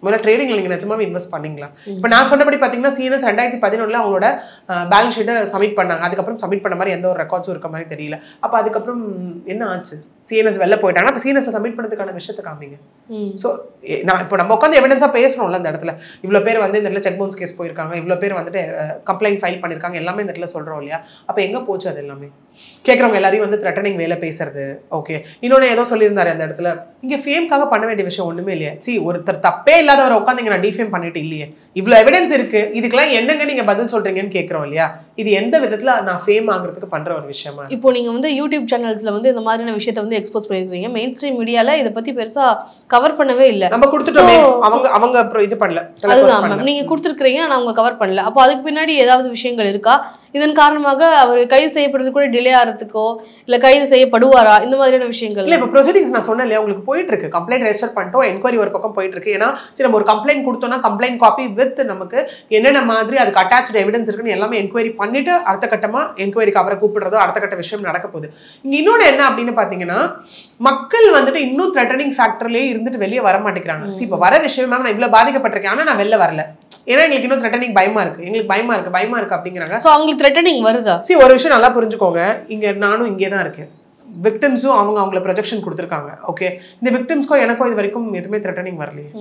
முதல்ல ட்ரேடிங்ல நீங்க நிஜமாவே இன்வெஸ்ட் பண்ணீங்களா? இப்போ நான் சொன்னபடி பாத்தீங்கன்னா சிஎன்எஸ் 2011 அவங்களோட பேலன்ஸ் ஷீட்டை சப்மிட் பண்ணாங்க. அதுக்கப்புறம் சப்மிட் பண்ண மாதிரி எந்த ஒரு ரெக்கார்ட்ஸும் இருக்க மாதிரி தெரியல. அப்ப அதுக்கப்புறம் என்ன ஆச்சு? சிஎன்எஸ் வெளில போயிட்டாங்க. அப்ப சிஎன்எஸ்ல சப்மிட் பண்ணதுக்கான விஷயத்தை காமிங்க. ஸோ நான் இப்போ நம்ம உட்காந்து எவிடன்ஸா பேசணும்ல அந்த இடத்துல. இவ்வளவு பேர் வந்து இந்த இடத்துல செக் பவுன்ஸ் கேஸ் போயிருக்காங்க, இவ்வளவு பேர் வந்துட்டு கம்ப்ளைண்ட் ஃபைல் பண்ணிருக்காங்க, எல்லாமே இந்த இடத்துல சொல்றோம் இல்லையா? அப்ப எங்க போச்சு அது எல்லாமே? கேட்கறவங்க எல்லாரையும் வந்து த்ரெட்டனிங் வேலை பேசுறது. ஓகே, இன்னொன்னு ஏதோ சொல்லியிருந்தாரு அந்த இடத்துல, இங்க ஃபேம்காக பண்ண வேண்டிய விஷயம் ஒண்ணுமே இல்லையா? ஒருத்தர் தப்பே இல்லாதவரை உட்காந்து நான் டிஃபேம் பண்ணிட்டு இல்லையே, இவ்வளவு எவிடன்ஸ் இருக்கு, இதுக்கெல்லாம் என்னங்க நீங்க பதில் சொல்றீங்கன்னு கேட்கிறோம் இல்லையா? இது எந்த விதத்துல நான் ஃபேம் ஆகிறதுக்கு பண்ற ஒரு விஷயமா? இப்போ நீங்க வந்து யூடியூப் சேனல்ஸ்ல வந்து இந்த மாதிரியான விஷயத்தை வந்து எக்ஸ்போஸ் பண்ணிருக்கீங்க. மெயின் ஸ்ட்ரீம் மீடியால இதை பத்தி பெருசா கவர் பண்ணவே இல்லை. நம்ம கொடுத்துட்டோமே, அவங்க அப்புறம் இது பண்ணல. அதுதான் நீங்க கொடுத்துருக்கீங்க, ஆனா அவங்க கவர் பண்ணல. அப்போ அதுக்கு பின்னாடி ஏதாவது விஷயங்கள் இருக்கா? இதன் காரணமாக அவர் கைது செய்யப்படுறது கூட டிலே ஆகிறதுக்கோ இல்ல கைது செய்யப்படுவாரா, இந்த மாதிரியான விஷயங்கள்? இல்ல, இப்போ ப்ரொசீடிங்ஸ் நான் சொன்னேன் இல்லையா, உங்களுக்கு போயிட்டு இருக்கு. கம்ப்ளைண்ட் ரெஜிஸ்டர் பண்ணிட்டோம், என்கொயரி ஒரு பக்கம் போயிட்டு இருக்கு. ஏன்னா சரி, நம்ம ஒரு கம்ப்ளைண்ட் கொடுத்தோம்னா கம்ப்ளைண்ட் காப்பி வித் நமக்கு என்னென்ன மாதிரி அதுக்கு அட்டாச்சு எவிடன்ஸ் இருக்குன்னு எல்லாமே என்கொயரி பண்ணிட்டு அடுத்த கட்டமா என்கொயரிக்கு அவரை கூப்பிடுறதோ அடுத்த கட்ட விஷயம் நடக்க போகுது. இங்க இன்னொன்று என்ன அப்படின்னு பாத்தீங்கன்னா, மக்கள் வந்துட்டு இன்னும் த்ரெட்டனிங் ஃபேக்டர்லயே இருந்துட்டு வெளியே வர மாட்டேங்கிறாங்க. இப்போ வர விஷயம் நான் இவ்வளவு பாதிக்கப்பட்டிருக்கேன், ஆனா நான் வெளில வரல, ஏன்னா எங்களுக்கு இன்னும் த்ரெட்டனிங் பயமா இருக்கு அப்படிங்கிறாங்க. சோ அவங்களுக்கு த்ரெட்டனிங் வருதா? ஒரு விஷயம் நல்லா புரிஞ்சுக்கோங்க, இங்க நானும் இங்கே தான் இருக்கேன். விக்டிம்ஸும் அவங்கள ப்ரொஜெக்ஷன் கொடுத்துருக்காங்க. ஓகே, இந்த விக்டிம்ஸ்க்கும் எனக்கும் இது வரைக்கும் எதுவுமே த்ரெட்டனிங் வரலையே.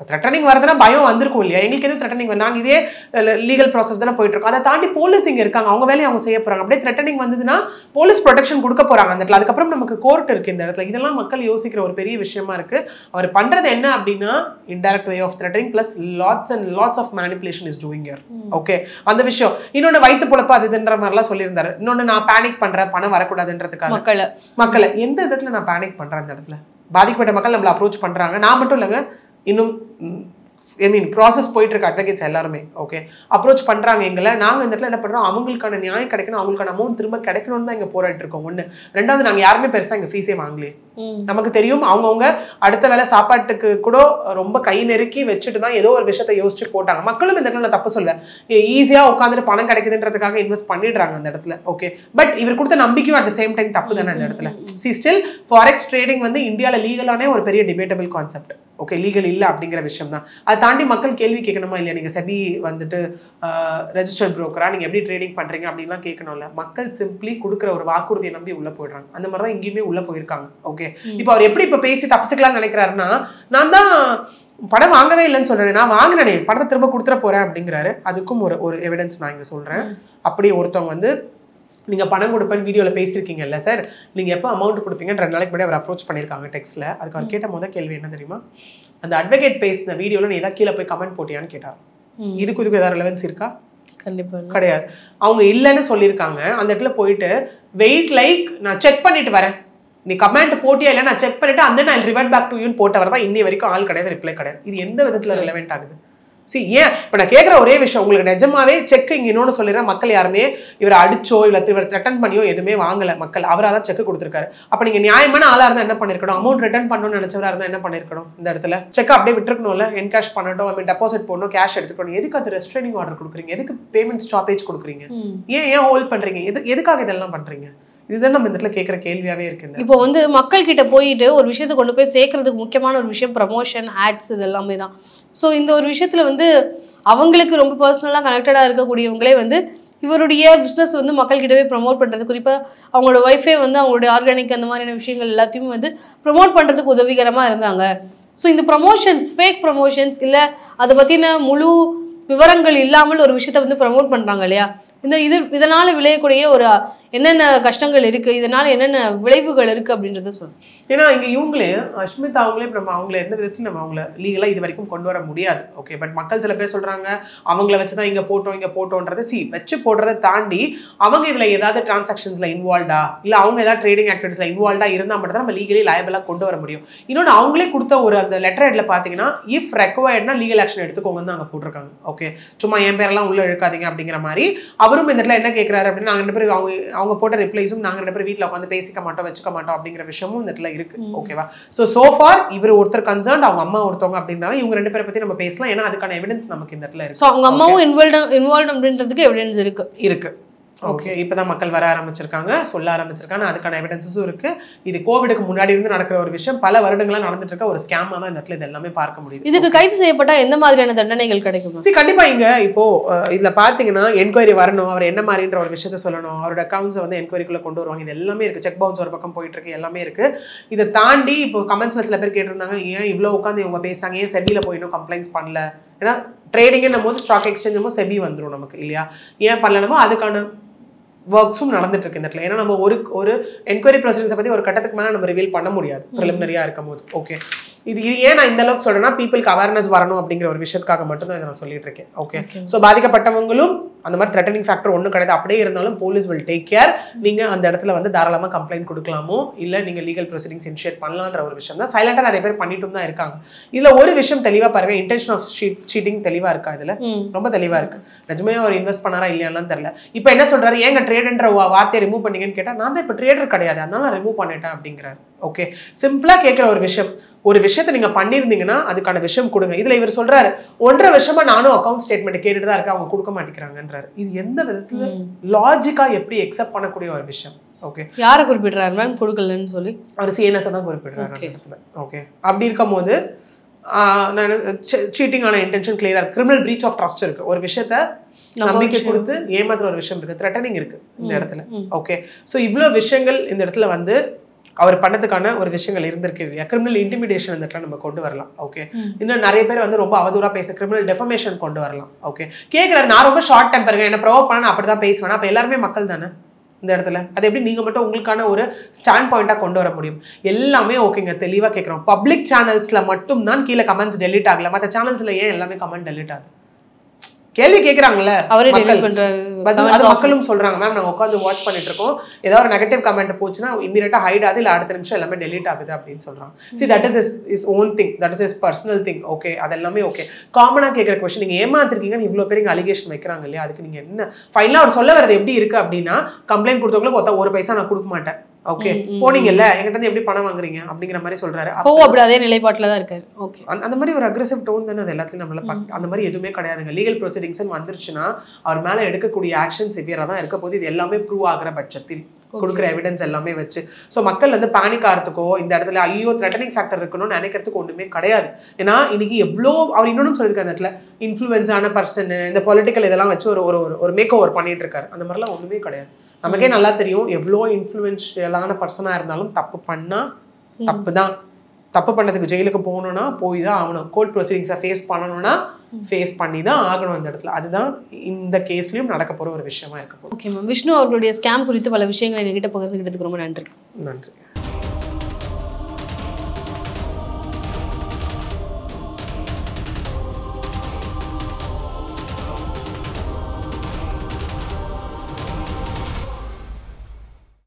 த்ரெட்டனிங் வருதுன்னா பயம் வந்திருக்கும் இல்லையா? எங்களுக்கு எதுவும் த்ரெட்டனிங் வரும், நாங்கள் இதே லீகல் ப்ராசஸ் தானே போயிட்டு இருக்கோம். அதை தாண்டி போலீஸ் இங்கே இருக்காங்க, அவங்க வேலையை அவங்க செய்ய போறாங்க. அப்படியே த்ரெட்டனிங் வந்ததுன்னா போலீஸ் ப்ரொடெக்ஷன் கொடுக்க போறாங்க அந்த இடத்துல. அதுக்கப்புறம் நமக்கு கோர்ட் இருக்கு இந்த இடத்துல. இதெல்லாம் மக்கள் யோசிக்கிற ஒரு பெரிய விஷயமா இருக்கு. அவர் பண்றது என்ன அப்படின்னா indirect way of threatening plus lots of manipulation is doing here. Okay, அந்த விஷயம். இன்னொன்று, வயிற்று பொழப்பு அதுன்ற மாதிரிலாம் சொல்லியிருந்தாரு. இன்னொன்னு, நான் பேனிக் பண்றேன் பணம் வரக்கூடாதுன்றதுக்காக. மக்களை எந்த விதத்துல நான் பேனிக் பண்றேன் அந்த இடத்துல? பாதிக்கப்பட்ட மக்கள் நம்மளை அப்ரோச் பண்றாங்க. நான் மட்டும் இல்லைங்க, இன்னும் ப்ராசஸ் போயிட்டு இருக்க அட்வொகேட்ஸ் எல்லாருமே ஓகே அப்ரோச் பண்றாங்க எங்களை. நாங்க இந்த இடத்துல என்ன பண்றோம், அவங்களுக்கான நியாயம் கிடைக்கணும், அவங்களுக்கான அமௌண்ட் திரும்ப கிடைக்கணும்னு தான் இங்க போராடிட்டு இருக்கோம். ஒண்ணு. ரெண்டாவது, நாங்க யாருமே பெருசா இங்க ஃபீஸே வாங்கலையே. நமக்கு தெரியும் அவங்கவுங்க அடுத்த வேலை சாப்பாட்டுக்கு கூட ரொம்ப கை நெருக்கி வச்சுட்டு தான் ஏதோ ஒரு விஷயத்த யோசிச்சு போட்டாங்க. மக்களும் இந்த இடத்துல தப்பு சொல்ல, ஈஸியா உட்காந்துட்டு பணம் கிடைக்குதுன்றதுக்காக இன்வெஸ்ட் பண்ணிடுறாங்க அந்த இடத்துல. ஓகே, பட் இவர் கொடுத்த நம்பிக்கையும் அட் த சேம் டைம் தப்பு தானே அந்த இடத்துல. ஸ்டில் ஃபாரெக்ஸ் ட்ரேடிங் வந்து இந்தியால லீகலானே ஒரு பெரிய டிபேட்டபிள் கான்செப்ட். ஓகே, லீகல் இல்லை அப்படிங்கிற விஷயம் தான். அதை தாண்டி மக்கள் கேள்வி கேட்கணுமா இல்லையா? நீங்க செபி வந்துட்டு ரெஜிஸ்டர்ட் புரோக்கரா, நீங்க எப்படி ட்ரேடிங் பண்றீங்க அப்படின்லாம் கேட்கணும்ல. மக்கள் சிம்பிளி கொடுக்குற ஒரு வாக்குறுதியை நம்பி உள்ள போயிடுறாங்க. அந்த மாதிரி தான் இங்கேயுமே உள்ள போயிருக்காங்க. ஓகே, இப்போ அவர் எப்படி இப்ப பேசி தப்பிச்சுக்கலாம்னு நினைக்கிறாருன்னா, நான் தான் படம் வாங்கவே இல்லைன்னு சொல்றேன், நான் வாங்கினேனே, படத்தை திரும்ப கொடுத்துட போறேன் அப்படிங்கிறாரு. அதுக்கும் ஒரு எவிடன்ஸ் நான் இங்க சொல்றேன். அப்படியே ஒருத்தவங்க வந்து நீங்க பணம் கொடுப்பேன்னு வீடியோல பேசியிருக்கீங்கல்ல சார், நீங்க எப்போ அமௌண்ட் கொடுப்பீங்கன்னு 2 நாளைக்கு முன்னாடி அவர் அப்ரோச் பண்ணியிருக்காங்க டெக்ஸ்ட்ல. அதுக்கு அவர் கேட்ட முதல் கேள்வி என்ன தெரியுமா, அந்த அட்வொகேட் பேசின வீடியோல நீ ஏதாவது கீழே போய் கமெண்ட் போட்டியான்னு கேட்டார். இதுக்கு ஏதாவது ரெலவன்ஸ் இருக்கா? கண்டிப்பா கிடையாது. அவங்க இல்லைன்னு சொல்லியிருக்காங்க. அந்த இடத்துல போயிட்டு வெயிட் லைக் நான் செக் பண்ணிட்டு வரேன், நீ கமெண்ட் போட்டியா இல்லை நான் செக் பண்ணிட்டு அந்த நான் ரிவர்ட் பேக் டு யூன்னு போட்டவர் தான் இன்னி வரைக்கும் ஆள் கிடையாது, ரிப்ளை கிடையாது. இது எந்த விதத்துல ரெலவெண்ட் ஆகுது? ஏன் இப்போ நான் கேட்குற ஒரே விஷயம், உங்களுக்கு நிஜமாவே செக் இங்கே இன்னொன்று சொல்லிடுறேன், மக்கள் யாருமே இவரை அடிச்சோ இல்லை இவர் த்ரெட்டன் பண்ணியோ எதுவுமே வாங்கலை. மக்கள் அவராக தான் செக் கொடுத்துருக்காரு. அப்போ நீங்கள் நியாயமான ஆளாக இருந்தால் என்ன பண்ணிருக்கணும், அமௌண்ட் ரிட்டர்ன் பண்ணணும்னு நினைச்சவராக இருந்தால் என்ன பண்ணிருக்கணும்? இந்த இடத்துல செக் அப்படியே விட்டுருக்கணும்ல, என்கேஷ் பண்ணட்டும், டெபாசிட் போடணும், கேஷ் எடுத்துக்கணும். எதுக்கு அது ரெஸ்ட்ரைனிங் ஆர்டர் கொடுக்குறீங்க? எதுக்கு பேமெண்ட் ஸ்டாப்பேஜ் கொடுக்குறீங்க? ஏன் ஹோல்ட் பண்றீங்க? எதுக்காக இதெல்லாம் பண்றீங்க? இதுதான் நம்ம இந்த இடத்துல கேட்குற கேள்வியாவே இருக்கு. இப்போ வந்து மக்கள் கிட்ட போயிட்டு ஒரு விஷயத்தை கொண்டு போய் சேர்க்கறதுக்கு முக்கியமான ஒரு விஷயம் ப்ரமோஷன், ஆட்ஸ், இது எல்லாமே தான். ஸோ இந்த ஒரு விஷயத்துல வந்து அவங்களுக்கு ரொம்ப பர்சனலாக கனெக்டடாக இருக்கக்கூடியவங்களே வந்து இவருடைய பிஸ்னஸ் வந்து மக்கள்கிட்டவே ப்ரமோட் பண்ணுறது, குறிப்பாக அவங்களோட ஒய்ஃபே வந்து அவங்களுடைய ஆர்கானிக் அந்த மாதிரியான விஷயங்கள் எல்லாத்தையுமே வந்து ப்ரமோட் பண்ணுறதுக்கு உதவிகரமாக இருந்தாங்க. ஸோ இந்த ப்ரமோஷன்ஸ், ஃபேக் ப்ரமோஷன்ஸ் இல்லை அதை பற்றின முழு விவரங்கள் இல்லாமல் ஒரு விஷயத்த வந்து ப்ரமோட் பண்ணுறாங்க இல்லையா, இதனால் விளையக்கூடிய ஒரு என்னென்ன கஷ்டங்கள் இருக்குது, இதனால் என்னென்ன விளைவுகள் இருக்குது அப்படின்றத சொல்லுங்கள். ஏன்னா இங்கே இவங்களே அஷ்மிதா அவங்களே நம்ம அவங்கள எந்த விதத்துலையும் நம்ம அவங்கள லீகலாக இது வரைக்கும் கொண்டு வர முடியாது. ஓகே, பட் மக்கள் சில பேர் சொல்கிறாங்க அவங்கள வச்சு தான் இங்கே போட்டோன்றது வச்சு போடுறதை தாண்டி அவங்க இதில் ஏதாவது டிரான்சாக்ஷன்ஸில் இன்வால்வ்டா இல்லை அவங்க ஏதாவது ட்ரேடிங் ஆக்டிவிட்டிஸில் இன்வால்வ்டாக இருந்தால் மட்டும் தான் நம்ம லீகலி லயபிளாக கொண்டு வர முடியும். இன்னொன்று அவங்களே கொடுத்த ஒரு அந்த லெட்டர் ஹெட்டில் பார்த்தீங்கன்னா இஃப் ரெக்வயர்ட்னா லீகல் ஆக்ஷன் எடுத்துக்கோங்கன்னு அங்கே போட்டிருக்காங்க. ஓகே, சும்மா என் பேரெல்லாம் உள்ள இழுக்காதீங்க அப்படிங்கிற மாதிரி. அவரும் இந்த இடத்துல என்ன கேட்குறாரு அப்படின்னா, நாங்கள் 2 பேரும் அவங்க போட்ட ரிப்ளைஸும் நாங்கள் 2 பேரும் வீட்டில் உட்காந்து பேசிக்க மாட்டோம் வச்சுக்க மாட்டோம் அப்படிங்கிற விஷயமும் இந்த இடத்துல இருக்கு. ஓகேவா, so far இவர் ஒருத்தர் கன்சர்ன்ட், அவங்க அம்மா ஒருத்தவங்க அப்படின்னாலும் இவங்க 2 பேரை பத்தி நம்ம பேசலாம். ஏன்னா அதுக்கான எவிடன்ஸ் நமக்கு இந்த இடத்துல இருக்கு. சோ அவங்க அம்மாவும் இன்வால்வ் அப்படின்றதுக்கு எவிடன்ஸ் இருக்கு. ஓகே, இப்பதான் மக்கள் வர ஆரம்பிச்சிருக்காங்க, சொல்ல ஆரம்பிச்சிருக்காங்க, அதுக்கான எவிடன்ஸஸும் இருக்கு. இது கோவிடுக்கு முன்னாடி இருந்து நடக்கிற ஒரு விஷயம், பல வருடங்களா நடந்துட்டு இருக்க ஒரு ஸ்கேமா தான் இந்த இடத்துல இது எல்லாமே பார்க்க முடியும். இதுக்கு கைது செய்யப்பட்டா எந்த மாதிரியான தண்டனைகள் கிடைக்கும்? கண்டிப்பா இங்க இப்போ இதுல பாத்தீங்கன்னா என்கொயரி வரணும், அவர் என்ன மாதிரின்ற ஒரு விஷயத்த சொல்லணும், அவரோட அக்கௌண்ட்ஸை வந்து என்கொயரிக்குள்ள கொண்டு வருவாங்க. இது எல்லாமே இருக்கு. செக் பவுன்ஸ் ஒரு பக்கம் போயிட்டு இருக்கு, எல்லாமே இருக்கு. இதை தாண்டி இப்போ கமெண்ட்ஸ்ல சில பேர் கேட்டிருந்தாங்க, ஏன் இவ்வளவு உட்காந்து இவங்க பேசுறாங்க, ஏன் செபில போய் இன்னும் கம்ப்ளைண்ட்ஸ் பண்ணல? ஏன்னா ட்ரேடிங்கும் போது ஸ்டாக் எக்ஸ்சேஞ்சும் செபி வந்துடும் நமக்கு இல்லையா, ஏன் பண்ணலமோ அதுக்கான ஒர்க்ஸும் நடந்துட்டு இருக்கு இந்த இடத்துல. ஏன்னா நம்ம ஒரு என்கொயரி ப்ரொசீடிங்ஸை பத்தி ஒரு கட்டத்துக்கு மேலே நம்ம ரிவீல் பண்ண முடியாது ப்ரிலிமினரியா இருக்கும் போது. ஓகே, இது ஏன் நான் இந்த அளவுக்கு சொல்றேன்னா, பீப்புளுக்கு அவேர்னஸ் வரணும் அப்படிங்கிற ஒரு விஷயத்துக்காக மட்டும் தான் இதை நான் சொல்லிட்டு இருக்கேன். ஓகே, ஸோ பாதிக்கப்பட்டவங்களும் அந்த மாதிரி த்ரெட்டனிங் ஃபேக்டர் ஒன்றும் கிடையாது. அப்படியே இருந்தாலும் போலீஸ் வில் டேக் கேர். நீங்க அந்த இடத்துல வந்து தாராளமாக கம்ப்ளைண்ட் கொடுக்கலாமோ இல்லை நீங்க லீகல் ப்ரொசீடிங்ஸ் இனிஷியேட் பண்ணலான்ற ஒரு விஷயம் தான் சைலண்டா நிறைய பேர் பண்ணிட்டும் தான் இருக்காங்க. இதுல ஒரு விஷயம் தெளிவா பாருங்க, இன்டென்ஷன் ஆஃப் சீட்டிங் தெளிவா இருக்கா, இதுல ரொம்ப தெளிவா இருக்கு. நிஜமே அவர் இன்வெஸ்ட் பண்ணாரா இல்லையான்னு தெரியல. இப்போ என்ன சொல்றாரு, ஏங்க ட்ரேடுன்ற வார்த்தையை ரிமூவ் பண்ணீங்கன்னு கேட்டா, நான் தான் இப்போ ட்ரேடர் கிடையாது அதனால நான் ரிமூவ் பண்ணிட்டேன் அப்படிங்கிறாரு. ஓகே, சிம்பிளா கேட்கிற ஒரு விஷயத்தை நீங்க பண்ணிருந்தீங்கன்னா அதுக்கான விஷயம் கொடுங்க. இதுல இவர் சொல்றாரு 1.5 வருஷமா நானும் அக்கௌண்ட் ஸ்டேட்மெண்ட் கேட்டுட்டு தான் இருக்கேன், அவங்க கொடுக்க மாட்டேங்கிறாங்கன்றாரு. இது எந்த விதத்துல லாஜிக்கா எப்படி எக்ஸெப்ட் பண்ணக்கூடிய ஒரு விஷயம்? ஓகே, யாரை குறிப்பிடுறாரு மேம் கொடுக்கலன்னு சொல்லி? அவர் சிஎன்எஸ் தான் குறிப்பிடுறாரு. ஓகே, அப்படி இருக்கும் போது சீட்டிங் ஆன இன்டென்ஷன் கிளியரா, கிரிமினல் பிரீச் ஆஃப் ட்ரஸ்ட் இருக்கு, ஒரு விஷயத்த நம்பிக்கை கொடுத்து ஏமாத்துற ஒரு விஷயம் இருக்கு, த்ரெட்டனிங் இருக்கு இந்த இடத்துல. ஓகே, சோ இவ்வளவு விஷயங்கள் இந்த இடத்துல வந்து அவர் பண்ணதுக்கான ஒரு விஷயங்கள் இருந்திருக்கு இல்லையா. கிரிமினல் இன்டிமிடேஷன் இந்த இடத்துல நம்ம கொண்டு வரலாம். ஓகே, இன்னும் நிறைய பேர் வந்து ரொம்ப அவதூறா பேச கிரிமினல் டெஃபமேஷன் கொண்டு வரலாம். ஓகே, கேட்குறாரு, நான் ரொம்ப ஷார்ட் டெம்பருங்க, என்ன ப்ரொவோக் பண்ண நான் அப்படிதான் பேசுவேன். அப்போ எல்லாருமே மக்கள் தானே இந்த இடத்துல. அது எப்படி நீங்க மட்டும் உங்களுக்கான ஒரு ஸ்டாண்ட் பாயிண்டா கொண்டு வர முடியும்? எல்லாமே ஓகேங்க, தெளிவா கேட்குறோம். பப்ளிக் சேனல்ஸ்ல மட்டும் தான் கீழே கமெண்ட்ஸ் டெலிட் ஆகல, மற்ற சேனல்ஸ்ல ஏன் எல்லாமே கமெண்ட் டெலிட் ஆகுது? கேள்வி கேட்குறாங்கல்ல மக்களும் சொல்றாங்க, மேம் நாங்கள் உட்காந்து வாட்ச் பண்ணிட்டு இருக்கோம், ஏதாவது ஒரு நெகட்டிவ் கமெண்ட் போச்சுன்னா இமீடியட்டா ஹைட் ஆகுது, இல்லை அடுத்த நிமிஷம் எல்லாமே டெலிட் ஆகுது அப்படின்னு சொல்றாங்க. See that is is own thing, that is is personal thing. Okay, அது எல்லாமே ஓகே. காமனா கேட்குற கொஸ்டின், நீங்க ஏமாத்திருக்கீங்கன்னு இவ்வளவு பேர் இங்கே அலிகேஷன் வைக்கிறாங்க இல்லையா, அதுக்கு நீங்க என்ன ஃபைனலா அவர் சொல்ல வரது எப்படி இருக்கு அப்படின்னா, கம்ப்ளைண்ட் கொடுத்தவங்களுக்கு ஒரு பைசா நான் கொடுக்க மாட்டேன். ஓகே, போனீங்கல்ல எங்கிட்ட இருந்து எப்படி பணம் வாங்குறீங்க அப்படிங்கிற மாதிரி சொல்றாரு. அப்படி அதே நிலைப்பாட்டில் தான் இருக்காரு. ஓகே, அந்த மாதிரி ஒரு அக்ரெசிவ் டோன் தானே அது எல்லாத்தையும் நம்மளால அந்த மாதிரி எதுவுமே கிடையாதுங்க. லீகல் ப்ரொசீடிங்ஸ் வந்துருச்சுன்னா அவர் மேல எடுக்கக்கூடிய ஆக்ஷன் சிவியரா தான் இருக்க போது. இது எல்லாமே ப்ரூவ் ஆகிற பட்சத்தில் கொடுக்குற எவிடன்ஸ் எல்லாமே வச்சு. ஸோ மக்கள் வந்து பேனிக் ஆகிறதுக்கோ இந்த இடத்துல ஐயோ த்ரெட்டனிங் ஃபேக்டர் இருக்கணும்னு நினைக்கிறதுக்கு ஒன்றுமே கிடையாது. ஏன்னா இன்னைக்கு எவ்வளோ அவர் இன்னொன்னு சொல்லியிருக்காரு, அந்த இடத்துல இன்ஃப்ளூயன்ஸான பர்சன் இந்த பொலிட்டிக்கல் இதெல்லாம் வச்சு ஒரு மேக் ஓவர் பண்ணிட்டு இருக்காரு. அந்த மாதிரிலாம் ஒன்றுமே கிடையாது. நமக்கே நல்லா தெரியும், எவ்வளோ இன்ஃப்ளூயன்ஷியலான பர்சனாக இருந்தாலும் தப்பு பண்ணா தப்பு தான். தப்பு பண்ணதுக்கு ஜெயிலுக்கு போகணும்னா போய் தான் ஆகணும். கோர்ட் ப்ரொசீடிங்ஸை ஃபேஸ் பண்ணணும்னா ஃபேஸ் பண்ணி தான் ஆகணும் இந்த இடத்துல. அதுதான் இந்த கேஸ்லயும் நடக்க போற ஒரு விஷயமா இருக்க போகுது. ஓகே மேம், விஷ்ணு அவர்களுடைய ஸ்கேம் குறித்து பல விஷயங்களை எங்ககிட்ட பகிர்ந்துக்கிட்டதுக்கு ரொம்ப நன்றி. நன்றி.